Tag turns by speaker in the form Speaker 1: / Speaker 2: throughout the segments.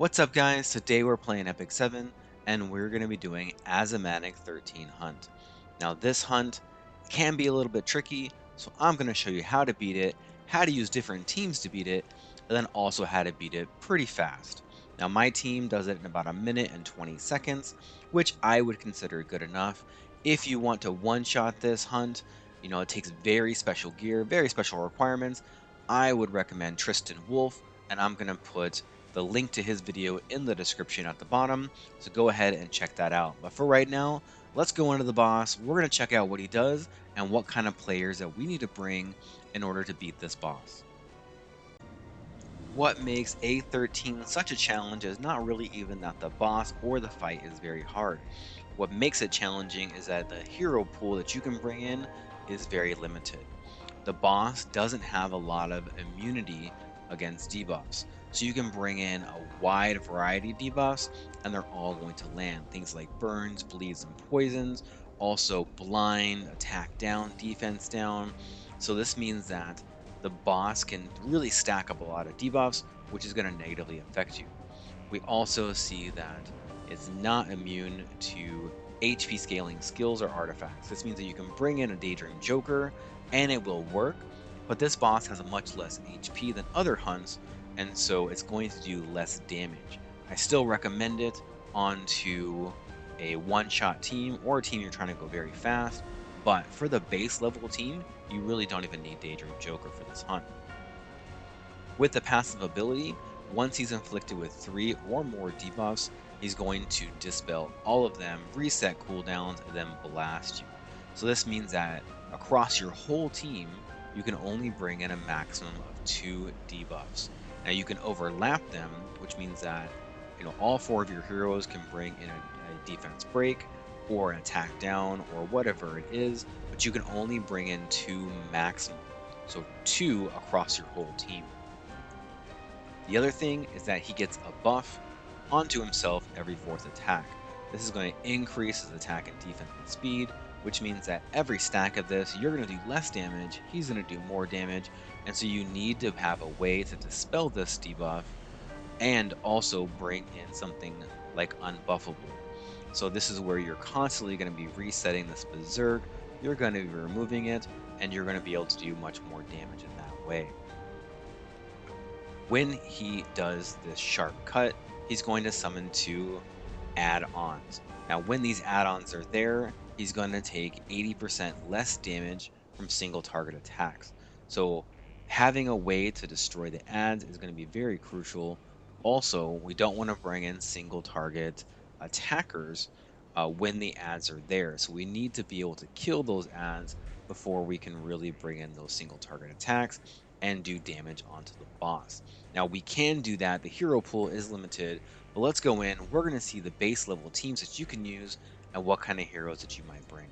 Speaker 1: What's up guys? Today we're playing Epic 7 and we're going to be doing Azimanak 13 hunt. Now this hunt can be a little bit tricky, so I'm going to show you how to beat it, how to use different teams to beat it, and then also how to beat it pretty fast. Now my team does it in about a minute and 20 seconds, which I would consider good enough. If you want to one-shot this hunt, it takes very special gear, very special requirements. I would recommend Tristan Wolf, and I'm going to put the link to his video in the description at the bottom, so go ahead and check that out. But for right now, let's go into the boss. We're going to check out what he does and what kind of players that we need to bring in order to beat this boss. What makes A13 such a challenge is not really even that the boss or the fight is very hard. What makes it challenging is that the hero pool that you can bring in is very limited. The boss doesn't have a lot of immunity against debuffs, so you can bring in a wide variety of debuffs and they're all going to land. Things like burns, bleeds, and poisons, also blind, attack down, defense down. So this means that the boss can really stack up a lot of debuffs, which is going to negatively affect you. We also see that it's not immune to HP scaling skills or artifacts. This means that you can bring in a Daydream Joker and it will work, but this boss has a much less HP than other hunts, and so it's going to do less damage. I still recommend it onto a one-shot team or a team you're trying to go very fast, but for the base level team, you really don't even need Daydream Joker for this hunt. With the passive ability, once he's inflicted with 3 or more debuffs, he's going to dispel all of them, reset cooldowns, and then blast you. So this means that across your whole team, you can only bring in a maximum of 2 debuffs. Now you can overlap them, which means that all 4 of your heroes can bring in a defense break or an attack down or whatever it is, but you can only bring in 2 maximum. So 2 across your whole team. The other thing is that he gets a buff onto himself every 4th attack. This is going to increase his attack and defense and speed, which means that every stack of this, you're going to do less damage, he's going to do more damage, and so you need to have a way to dispel this debuff and also bring in something like unbuffable. So this is where you're constantly going to be resetting this berserk, you're going to be removing it, and you're going to be able to do much more damage in that way. When he does this sharp cut, he's going to summon 2 add-ons. Now, when these add-ons are there, he's going to take 80% less damage from single target attacks. So having a way to destroy the adds is going to be very crucial. Also, we don't want to bring in single target attackers when the adds are there. So we need to be able to kill those adds before we can really bring in those single target attacks and do damage onto the boss. Now we can do that. The hero pool is limited, but let's go in. We're going to see the base level teams that you can use and what kind of heroes that you might bring.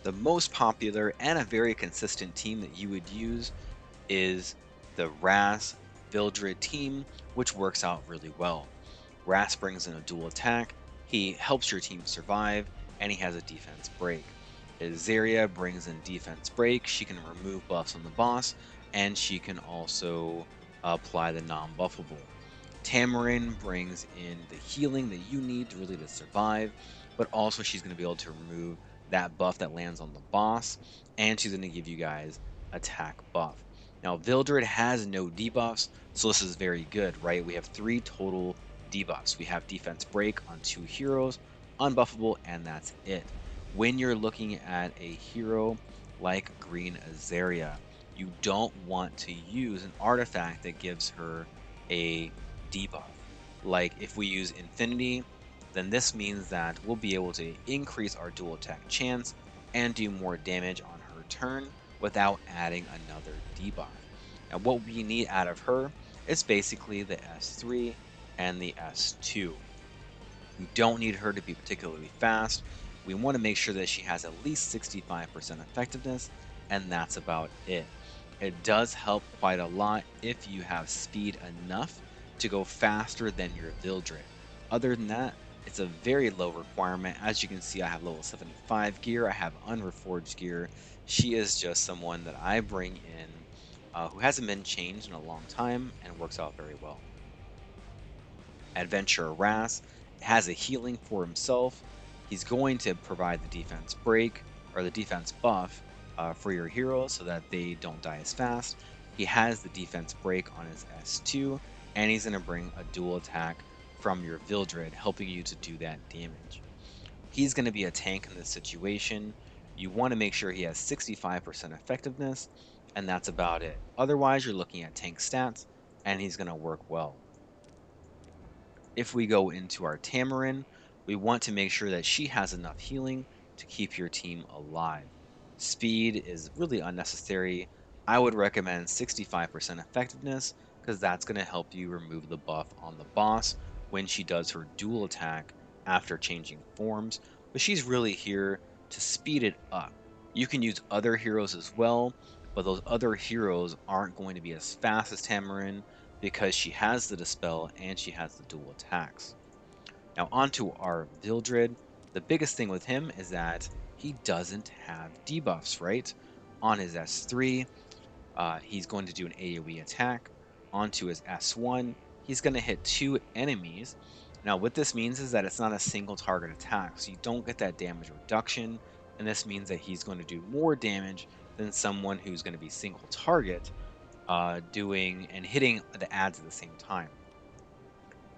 Speaker 1: The most popular and a very consistent team that you would use is the Ras Vildred team, which works out really well. Ras brings in a dual attack, he helps your team survive, and he has a defense break. Iseria brings in defense break, she can remove buffs on the boss, and she can also apply the non-buffable. Tamarin brings in the healing that you need really to survive, but also she's going to be able to remove that buff that lands on the boss, and she's going to give you guys attack buff. Now, Vildred has no debuffs, so this is very good, right? We have 3 total debuffs. We have defense break on 2 heroes, unbuffable, and that's it. When you're looking at a hero like Green Iseria, you don't want to use an artifact that gives her a debuff. Like if we use Infinity, then this means that we'll be able to increase our dual attack chance and do more damage on her turn without adding another debuff. Now what we need out of her is basically the S3 and the S2. We don't need her to be particularly fast. We want to make sure that she has at least 65% effectiveness, and that's about it. It does help quite a lot if you have speed enough to go faster than your Vildred. Other than that, it's a very low requirement. As you can see, I have level 75 gear, I have unreforged gear. She is just someone that I bring in who hasn't been changed in a long time and works out very well. Adventurer Ras has a healing for himself. He's going to provide the defense break or the defense buff for your heroes so that they don't die as fast. He has the defense break on his S2, and he's going to bring a dual attack from your Vildred, helping you to do that damage. He's going to be a tank in this situation. You want to make sure he has 65% effectiveness, and that's about it. Otherwise, you're looking at tank stats, and he's going to work well. If we go into our Tamarin, we want to make sure that she has enough healing to keep your team alive. Speed is really unnecessary. I would recommend 65% effectiveness because that's going to help you remove the buff on the boss when she does her dual attack after changing forms, but she's really here to speed it up. You can use other heroes as well, but those other heroes aren't going to be as fast as Tamarin because she has the Dispel and she has the dual attacks. Now onto our Vildred. The biggest thing with him is that he doesn't have debuffs, right? On his S3, he's going to do an AoE attack. Onto his S1, he's going to hit 2 enemies. Now what this means is that it's not a single target attack, so you don't get that damage reduction, and this means that he's going to do more damage than someone who's going to be single target, doing and hitting the ads at the same time.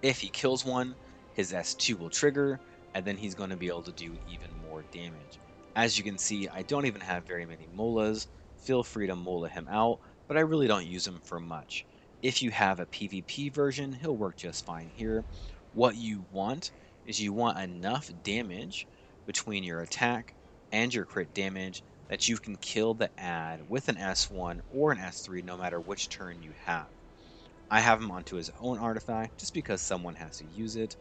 Speaker 1: If he kills one, his S2 will trigger, and then he's going to be able to do even more damage. As you can see, I don't even have very many molas. Feel free to mola him out, but I really don't use him for much. If you have a PvP version, he'll work just fine here. What you want is you want enough damage between your attack and your crit damage that you can kill the ad with an S1 or an S3 no matter which turn you have. I have him onto his own artifact just because someone has to use it.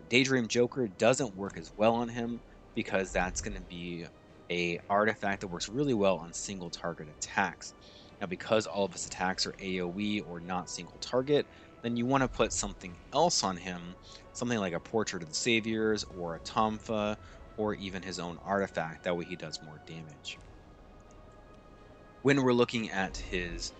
Speaker 1: Daydream Joker doesn't work as well on him because that's going to be a artifact that works really well on single target attacks. Now, because all of his attacks are AoE or not single target, then you want to put something else on him, something like a Portrait of the Saviors or a Tomfa or even his own artifact. That way he does more damage. When we're looking at his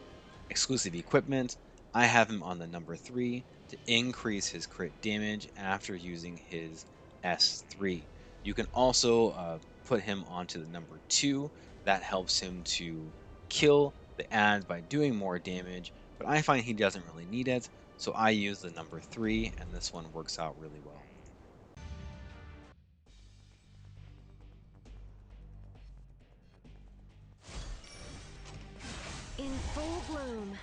Speaker 1: exclusive equipment, I have him on the number 3 to increase his crit damage after using his S3. You can also put him onto the number 2. That helps him to kill the ads by doing more damage, but I find he doesn't really need it, so I use the number 3, and this one works out really well.
Speaker 2: In full bloom,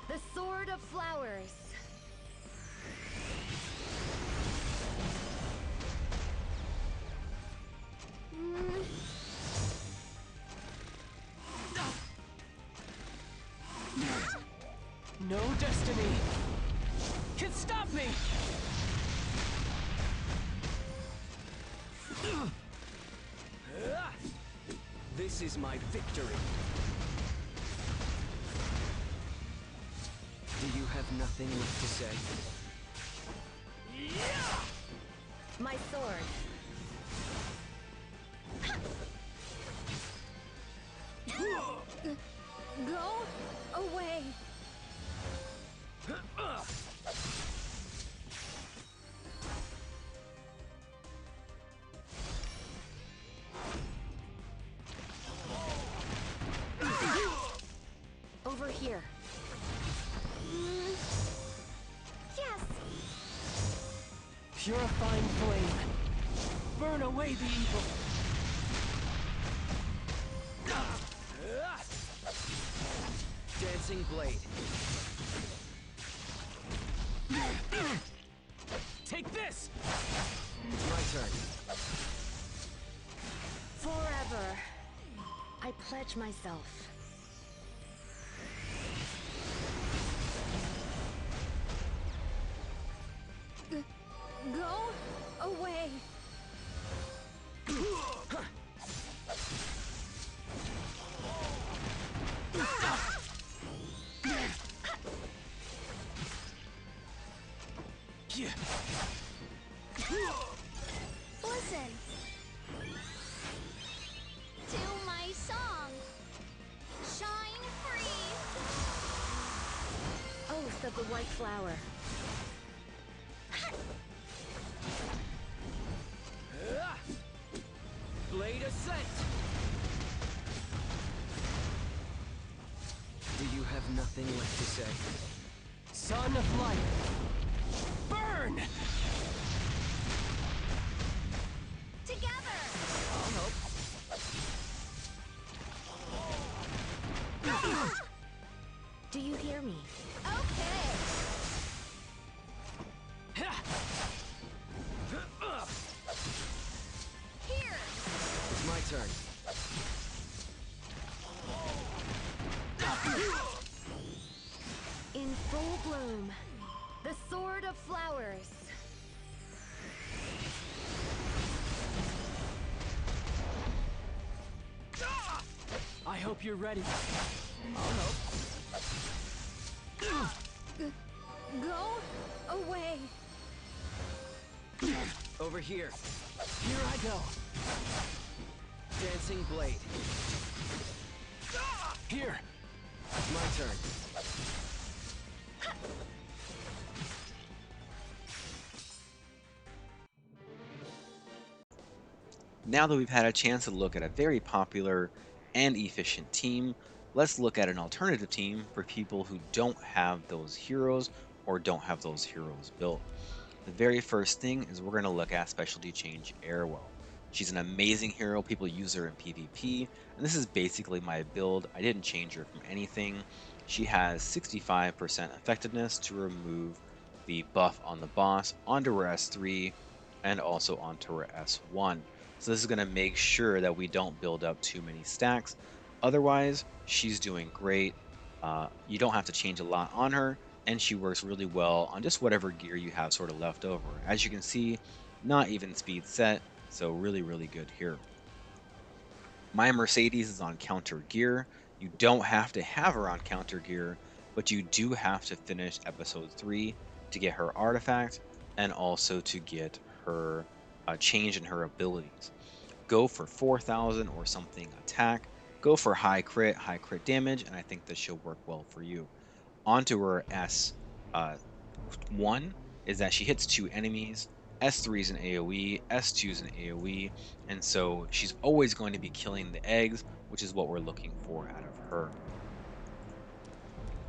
Speaker 2: the Sword of Flowers.
Speaker 3: No destiny can stop me! This is my victory. Do you have nothing left to say?
Speaker 2: My sword. Go away. Over here. Yes.
Speaker 3: Purifying flame. Burn away the evil. Dancing blade. Take this! My turn.
Speaker 2: Forever. I pledge myself. Go away. Listen to my song. Shine free. Oath of the White Flower.
Speaker 3: say. Son of light, burn!
Speaker 2: Together!
Speaker 3: I'll help.
Speaker 2: Do you hear me? Okay! Here!
Speaker 3: It's my turn.
Speaker 2: In full bloom, the sword of flowers.
Speaker 3: I hope you're ready. I'll help.
Speaker 2: Go away.
Speaker 3: Over here. Here I go. Dancing blade. Here. My turn.
Speaker 1: Now that we've had a chance to look at a very popular and efficient team, let's look at an alternative team for people who don't have those heroes or don't have those heroes built. The very first thing is we're going to look at specialty change Arowell. She's an amazing hero. People use her in PvP, and this is basically my build. I didn't change her from anything. She has 65% effectiveness to remove the buff on the boss onto her S3 and also onto her S1. So this is going to make sure that we don't build up too many stacks. Otherwise, she's doing great. You don't have to change a lot on her, and she works really well on just whatever gear you have sort of left over. As you can see, not even speed set, so really, really good here. My Mercedes is on counter gear. You don't have to have her on counter gear, but you do have to finish episode 3 to get her artifact and also to get her change in her abilities. Go for 4,000 or something attack. Go for high crit damage, and I think this should work well for you. Onto her S1 is that she hits 2 enemies. S3 is an AoE, S2 is an AoE, and so she's always going to be killing the eggs, which is what we're looking for out of her.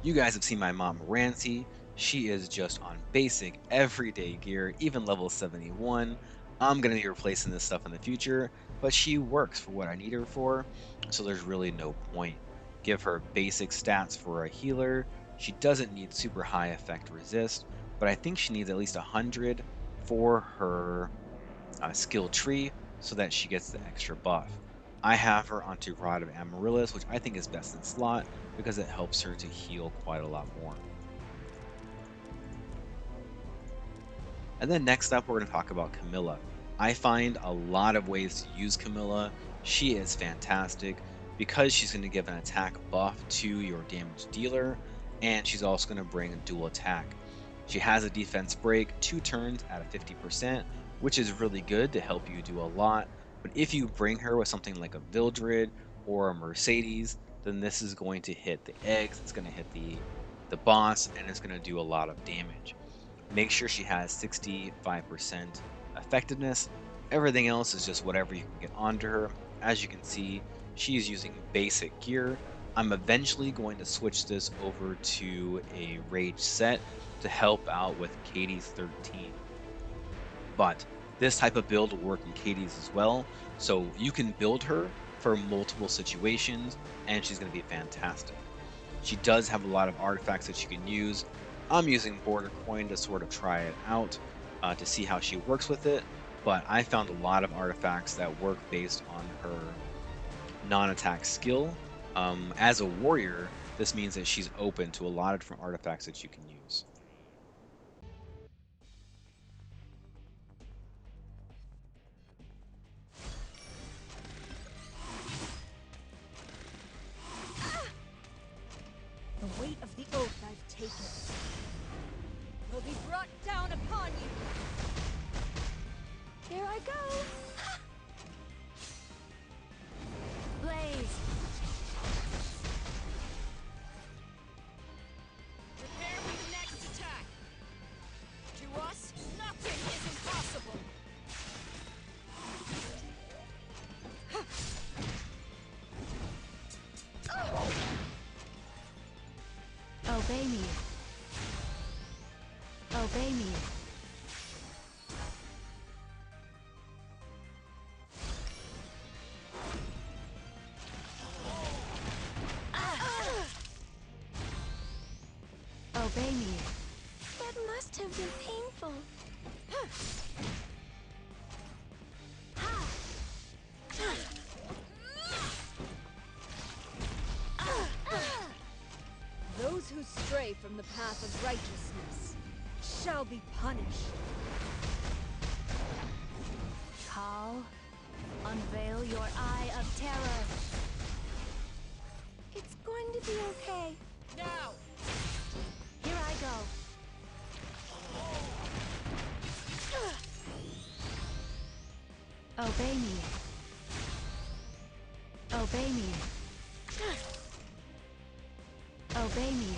Speaker 1: You guys have seen my Montmorancy. She is just on basic everyday gear, even level 71. I'm going to be replacing this stuff in the future, but she works for what I need her for, so there's really no point. Give her basic stats for a healer. She doesn't need super high effect resist, but I think she needs at least 100 for her skill tree so that she gets the extra buff. I have her onto Rod of Amaryllis, which I think is best in slot because it helps her to heal quite a lot more. And then next up, we're going to talk about Camilla. I find a lot of ways to use Camilla. She is fantastic because she's going to give an attack buff to your damage dealer, and she's also going to bring a dual attack. She has a defense break 2 turns at a 50%, which is really good to help you do a lot. But if you bring her with something like a Vildred or a Mercedes, then this is going to hit the eggs, it's going to hit the boss, and it's going to do a lot of damage. Make sure she has 65% effectiveness. Everything else is just whatever you can get onto her. As you can see, she's using basic gear. I'm eventually going to switch this over to a rage set to help out with Katie's 13. But this type of build will work in Katie's as well, so you can build her for multiple situations, and she's going to be fantastic. She does have a lot of artifacts that you can use. I'm using Border Coin to sort of try it out to see how she works with it, but I found a lot of artifacts that work based on her non-attack skill. As a warrior, this means that she's open to a lot of different artifacts that you can use.
Speaker 2: The weight of the oath I've taken will be brought down upon you. Here I go. Blaze.
Speaker 3: Prepare for the next
Speaker 2: Obey me. Obey me. Obey me.
Speaker 4: That must have been painful.
Speaker 2: Those who stray from the path of righteousness shall be punished.
Speaker 4: Call, unveil your eye of terror. It's going to be okay.
Speaker 2: Now!
Speaker 4: Here I go.
Speaker 2: Obey me. Obey me. Obey me.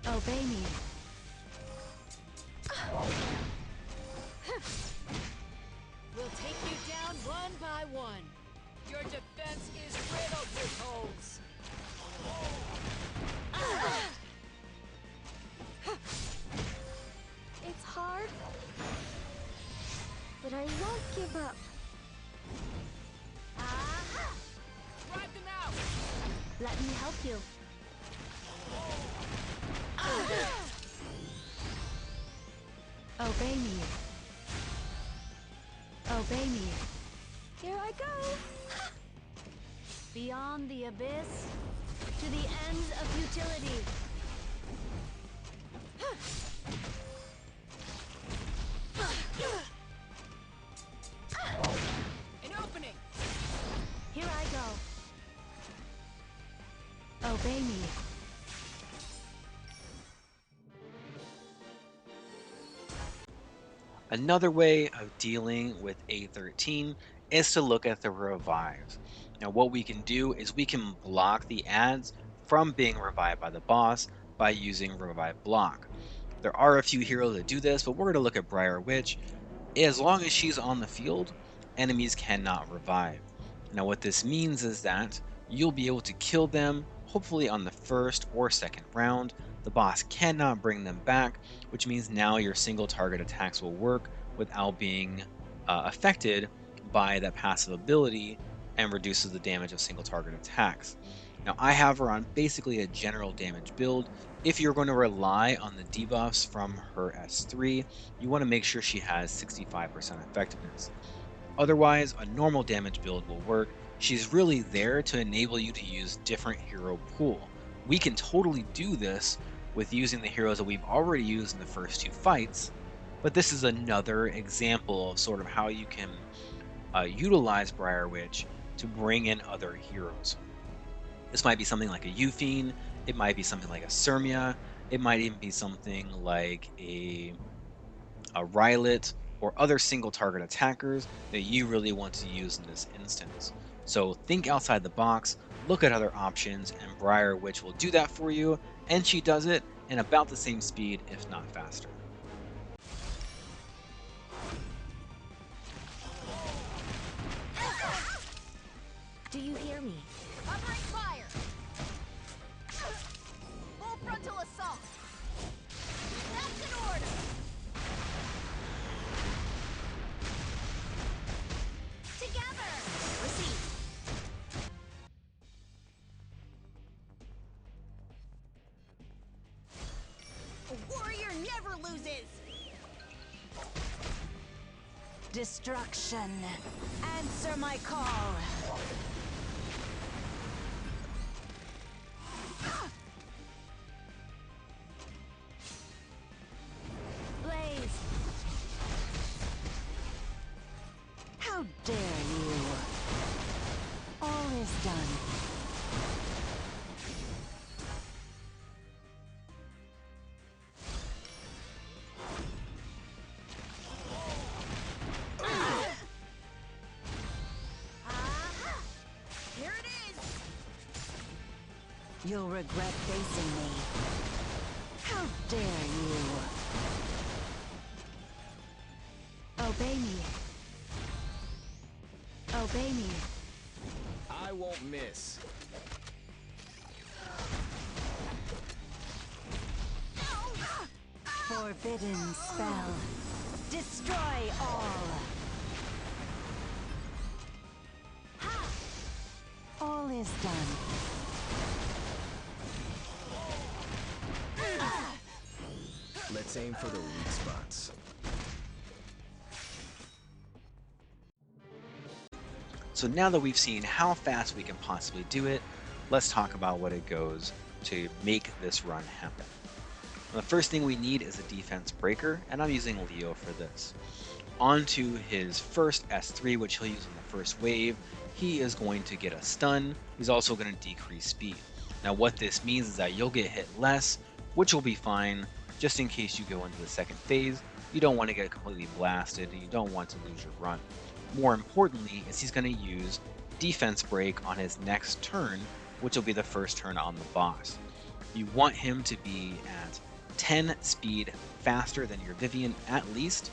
Speaker 2: Obey me. We'll take you down one by one. Your defense is riddled with holes.
Speaker 4: It's hard, but I won't give up.
Speaker 2: Drive them out!
Speaker 4: Let me help you.
Speaker 2: Obey me. Obey me.
Speaker 4: Here I go. Beyond the abyss, to the ends of futility.
Speaker 2: An opening!
Speaker 4: Here I go.
Speaker 2: Obey me.
Speaker 1: Another way of dealing with A13 is to look at the revives. Now what we can do is we can block the ads from being revived by the boss by using revive block. There are a few heroes that do this, but we're going to look at Briar Witch. As long as she's on the field, enemies cannot revive. Now what this means is that you'll be able to kill them, hopefully on the first or second round. The boss cannot bring them back, which means now your single target attacks will work without being affected by that passive ability and reduces the damage of single target attacks. Now I have her on basically a general damage build. If you're going to rely on the debuffs from her S3, you want to make sure she has 65% effectiveness. Otherwise, a normal damage build will work. She's really there to enable you to use different hero pool. We can totally do this with using the heroes that we've already used in the first two fights, but this is another example of sort of how you can utilize Briar Witch to bring in other heroes. This might be something like a Euphine, it might be something like a Sirmia, it might even be something like a Rylet, or other single target attackers that you really want to use in this instance. So think outside the box, look at other options, and Briar Witch will do that for you, and she does it in about the same speed, if not faster.
Speaker 4: Do you hear me?
Speaker 2: Covering fire! Full frontal assault! That's an order! Together! Receive! A warrior never loses!
Speaker 4: Destruction. Answer my call. Blaze. How dare you? All is done.
Speaker 2: Here it is!
Speaker 4: You'll regret facing me. How dare you?
Speaker 2: Obey me. Obey me.
Speaker 5: I won't miss.
Speaker 4: Forbidden spell. Destroy all. All is done.
Speaker 5: Let's aim for the weak spots.
Speaker 1: So now that we've seen how fast we can possibly do it, let's talk about what it goes to make this run happen. The first thing we need is a defense breaker, and I'm using Leo for this. Onto his first S3, which he'll use on the first wave, he is going to get a stun. He's also going to decrease speed. Now what this means is that you'll get hit less, which will be fine, just in case you go into the second phase. You don't want to get completely blasted, and you don't want to lose your run. More importantly is he's going to use defense break on his next turn, which will be the first turn on the boss. You want him to be at 10 speed faster than your Vivian at least,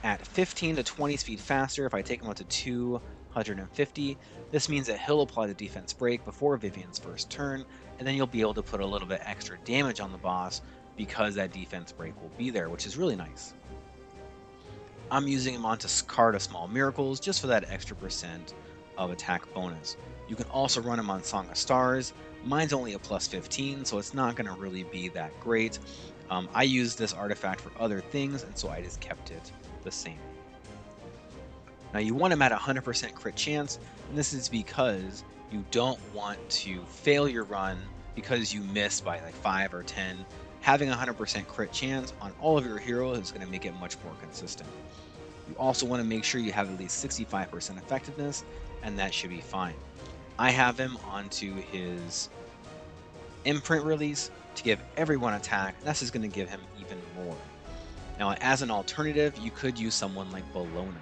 Speaker 1: at 15 to 20 speed faster if I take him up to 250. This means that he'll apply the defense break before Vivian's first turn, and then you'll be able to put a little bit extra damage on the boss because that defense break will be there, which is really nice. I'm using him onto Card of Small Miracles just for that extra % of attack bonus. You can also run him on Song of Stars. Mine's only a plus 15, so it's not going to really be that great. I use this artifact for other things, and so I just kept it the same. Now you want him at 100% crit chance, and this is because you don't want to fail your run because you missed by like 5 or 10. Having 100% crit chance on all of your heroes is going to make it much more consistent. You also want to make sure you have at least 65% effectiveness, and that should be fine. I have him onto his imprint release to give everyone attack, and that's just going to give him even more. Now, as an alternative, you could use someone like Bellona.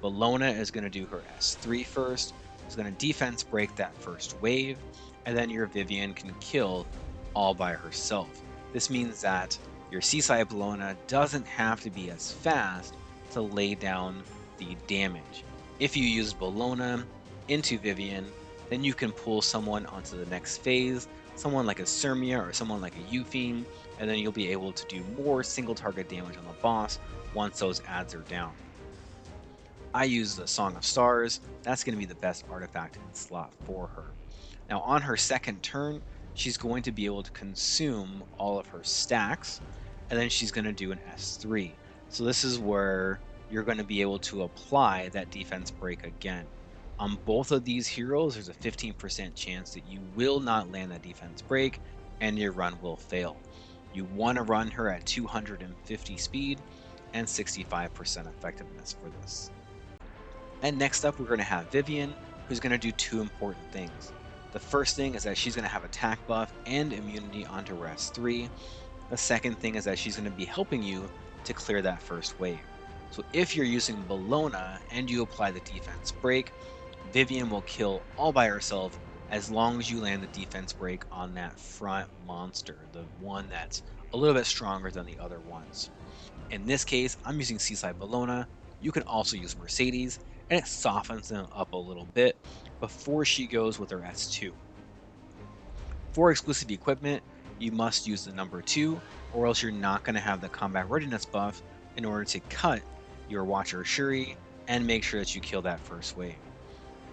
Speaker 1: Bellona is going to do her S3 first, is going to defense break that first wave, and then your Vivian can kill all by herself. This means that your Seaside Bellona doesn't have to be as fast to lay down the damage. If you use Bellona into Vivian, then you can pull someone onto the next phase, someone like a Sirmia or someone like a Euphine, and then you'll be able to do more single target damage on the boss once those ads are down. I use the Song of Stars. That's going to be the best artifact in slot for her. Now on her second turn, she's going to be able to consume all of her stacks, and then she's going to do an S3. So this is where you're going to be able to apply that defense break again. On both of these heroes, there's a 15% chance that you will not land that defense break, and your run will fail. You want to run her at 250 speed and 65% effectiveness for this. And next up, we're going to have Vivian, who's going to do two important things. The first thing is that she's going to have attack buff and immunity onto her S3. The second thing is that she's going to be helping you to clear that first wave. So if you're using Bellona and you apply the defense break, Vivian will kill all by herself as long as you land the defense break on that front monster, the one that's a little bit stronger than the other ones. In this case, I'm using Seaside Bellona. You can also use Mercedes, and it softens them up a little bit before she goes with her S2. For exclusive equipment, you must use the number 2, or else you're not going to have the combat readiness buff in order to cut your Watcher Schuri and make sure that you kill that first wave.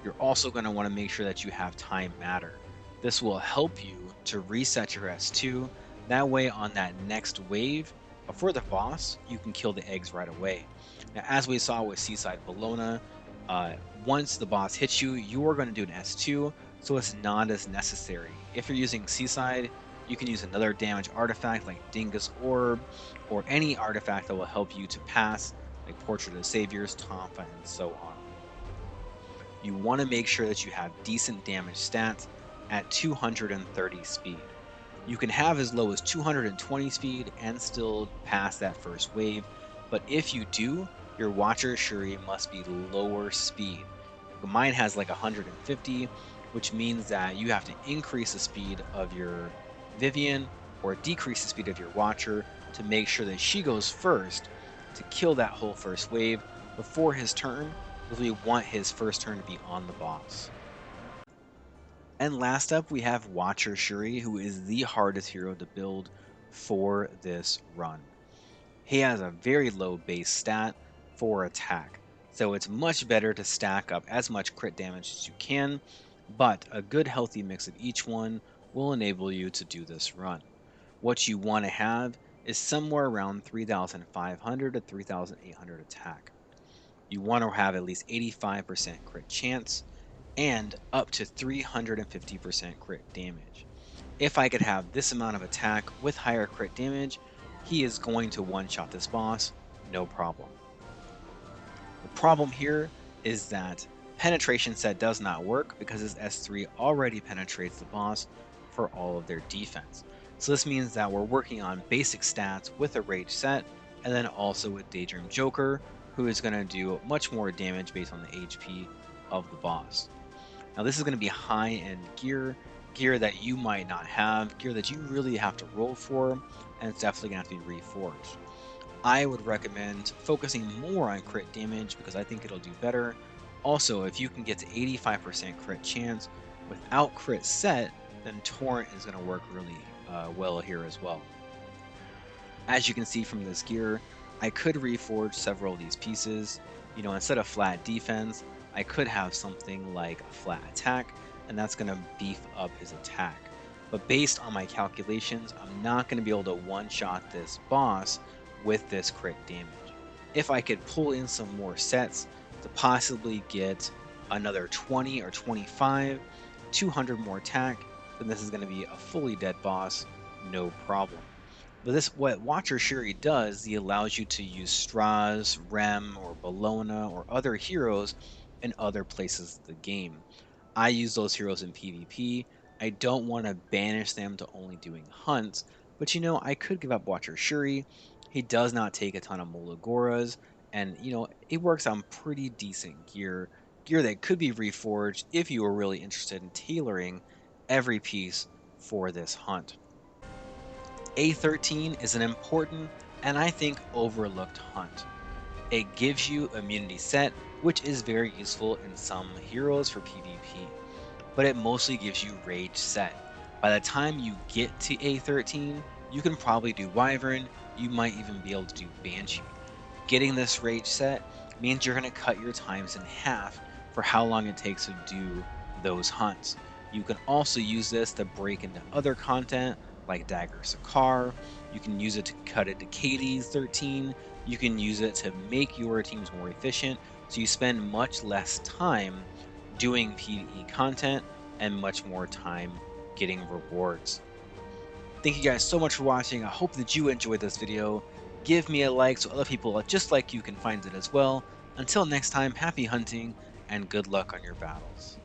Speaker 1: You're also going to want to make sure that you have Time Matter. This will help you to reset your S2. That way on that next wave, before the boss, you can kill the eggs right away. Now, as we saw with Seaside Bellona, once the boss hits you, you are going to do an S2, so it's not as necessary. If you're using Seaside, you can use another damage artifact like Dingus Orb, or any artifact that will help you to pass, like Portrait of Saviors, Tonfa, and so on. You want to make sure that you have decent damage stats at 230 speed. You can have as low as 220 speed and still pass that first wave, but if you do, your Watcher Schuri must be lower speed. Mine has like 150, which means that you have to increase the speed of your Vivian or decrease the speed of your Watcher to make sure that she goes first to kill that whole first wave before his turn, because we want his first turn to be on the boss. And last up, we have Watcher Schuri, who is the hardest hero to build for this run. he has a very low base stat for attack. So it's much better to stack up as much crit damage as you can, but a good healthy mix of each one will enable you to do this run. What you want to have is somewhere around 3,500 to 3,800 attack. You want to have at least 85% crit chance and up to 350% crit damage. If I could have this amount of attack with higher crit damage, he is going to one-shot this boss, no problem. The problem here is that penetration set does not work because his S3 already penetrates the boss for all of their defense. So this means that we're working on basic stats with a rage set and then also with Daydream Joker, who is going to do much more damage based on the HP of the boss. Now this is going to be high-end gear, gear that you might not have, gear that you really have to roll for, and it's definitely going to have to be reforged. I would recommend focusing more on crit damage because I think it'll do better. Also, if you can get to 85% crit chance without crit set, then Torrent is going to work really well here as well. As you can see from this gear, I could reforge several of these pieces. You know, instead of flat defense, I could have something like a flat attack, and that's going to beef up his attack. But based on my calculations, I'm not going to be able to one-shot this boss with this crit damage. If I could pull in some more sets to possibly get another 20 or 25, 200 more attack, then this is going to be a fully dead boss, no problem. But this, what Watcher Schuri does, he allows you to use Straz, Rem, or Bologna, or other heroes in other places of the game. I use those heroes in PvP. I don't want to banish them to only doing hunts, but you know, I could give up Watcher Schuri. He does not take a ton of Mologoras, and you know, it works on pretty decent gear. Gear that could be reforged if you were really interested in tailoring every piece for this hunt. A13 is an important and I think overlooked hunt. It gives you immunity set, which is very useful in some heroes for PvP, but it mostly gives you rage set. By the time you get to A13, you can probably do Wyvern, you might even be able to do Banshee. Getting this rage set means you're going to cut your times in half for how long it takes to do those hunts. You can also use this to break into other content like Dagger Sakar. You can use it to cut it to KD's 13. You can use it to make your teams more efficient, so you spend much less time doing PvE content and much more time getting rewards. Thank you guys so much for watching. I hope that you enjoyed this video. Give me a like so other people just like you can find it as well. Until next time, happy hunting and good luck on your battles.